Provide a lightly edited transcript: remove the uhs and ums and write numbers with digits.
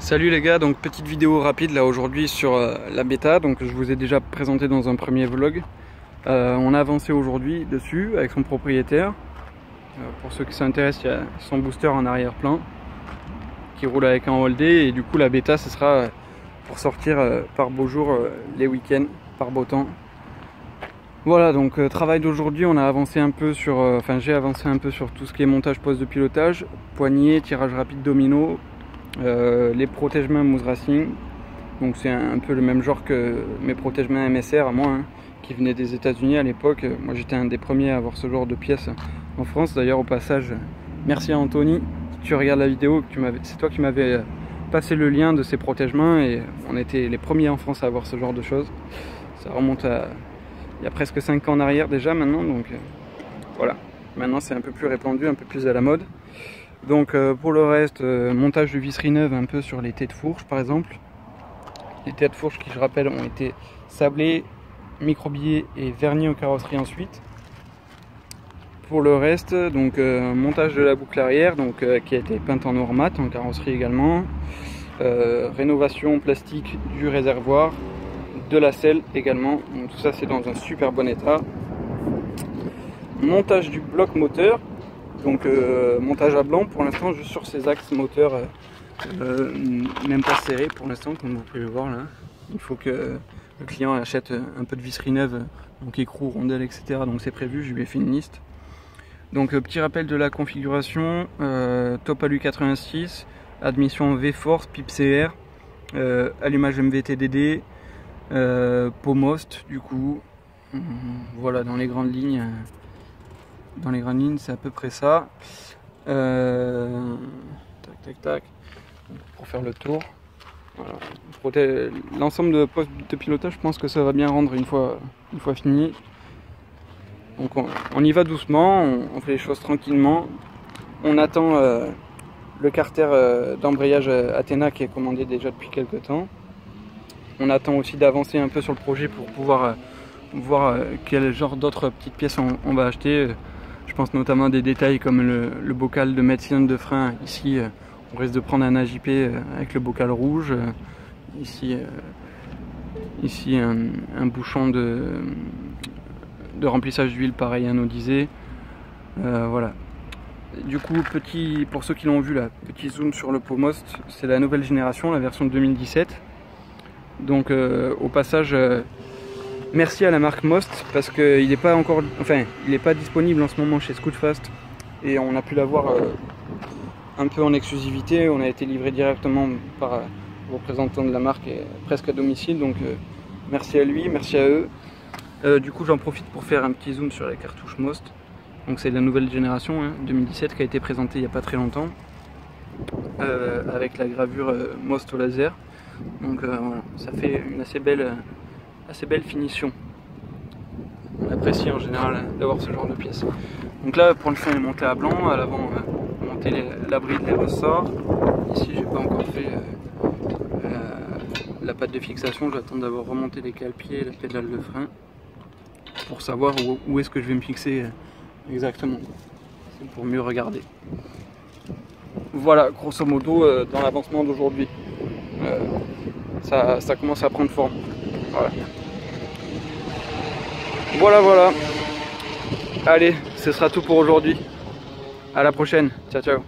Salut les gars, donc petite vidéo rapide là aujourd'hui sur la bêta. Donc je vous ai déjà présenté dans un premier vlog. On a avancé aujourd'hui dessus avec son propriétaire. Pour ceux qui s'intéressent, il y a son booster en arrière-plan qui roule avec un holdé, et du coup la bêta ce sera pour sortir par beau jour les week-ends, par beau temps. Voilà, donc travail d'aujourd'hui, on a avancé un peu sur, j'ai avancé un peu sur tout ce qui est montage poste de pilotage, poignée, tirage rapide domino, les protège-mains Moose Racing. Donc c'est un peu le même genre que mes protège-mains MSR à moi, qui venaient des États-Unis à l'époque. Moi j'étais un des premiers à avoir ce genre de pièces en France. D'ailleurs au passage, merci à Anthony, si tu regardes la vidéo, c'est toi qui m'avais passé le lien de ces protège-mains, et on était les premiers en France à avoir ce genre de choses. Ça remonte à il y a presque 5 ans en arrière déjà maintenant, donc voilà. Maintenant c'est un peu plus répandu, un peu plus à la mode. Donc pour le reste, montage de visserie neuve un peu sur les têtes de fourche par exemple. Les têtes de fourche qui, je rappelle, ont été sablées, microbillées et vernies aux carrosseries ensuite. Pour le reste, donc montage de la boucle arrière, donc qui a été peinte en noir mat, en carrosserie également. Rénovation plastique du réservoir, de la selle également, donc tout ça c'est dans un super bon état. Montage du bloc moteur, donc montage à blanc pour l'instant, juste sur ces axes moteurs, même pas serré pour l'instant comme vous pouvez le voir là. Il faut que le client achète un peu de visserie neuve, donc écrou, rondelle, etc. Donc c'est prévu, je lui ai fait une liste. Donc petit rappel de la configuration, top alu 86, admission V-Force, pipe CR, allumage MVTDD, Pomost du coup. Voilà, dans les grandes lignes c'est à peu près ça. Tac tac, pour faire le tour. Voilà. L'ensemble de postes de pilotage, je pense que ça va bien rendre une fois fini. Donc on y va doucement, on fait les choses tranquillement. On attend le carter d'embrayage Athena qui est commandé déjà depuis quelques temps. On attend aussi d'avancer un peu sur le projet pour pouvoir voir quel genre d'autres petites pièces on va acheter. Je pense notamment à des détails comme le bocal de mètre de frein. Ici, on risque de prendre un AJP avec le bocal rouge. Ici un bouchon de remplissage d'huile pareil anodisé. Voilà. Du coup, pour ceux qui l'ont vu là, petit zoom sur le Pomost, c'est la nouvelle génération, la version 2017. Donc au passage, merci à la marque Most, parce qu'il n'est pas encore, il n'est pas disponible en ce moment chez Scootfast, et on a pu l'avoir un peu en exclusivité. On a été livré directement par le représentant de la marque et presque à domicile, donc merci à lui, merci à eux. Du coup j'en profite pour faire un petit zoom sur la cartouche Most. Donc c'est la nouvelle génération 2017 qui a été présentée il n'y a pas très longtemps, avec la gravure Most au laser. Donc voilà, ça fait une assez belle finition. On apprécie en général d'avoir ce genre de pièces. Donc là pour le fond il est monté à blanc, à l'avant monter la bride, les ressorts. Ici j'ai pas encore fait la patte de fixation, j'attends d'avoir remonté les cale-pieds et la pédale de frein pour savoir où est-ce que je vais me fixer exactement. C'est pour mieux regarder. Voilà grosso modo dans l'avancement d'aujourd'hui. Ça commence à prendre forme. Voilà. Allez, ce sera tout pour aujourd'hui. À la prochaine. Ciao ciao.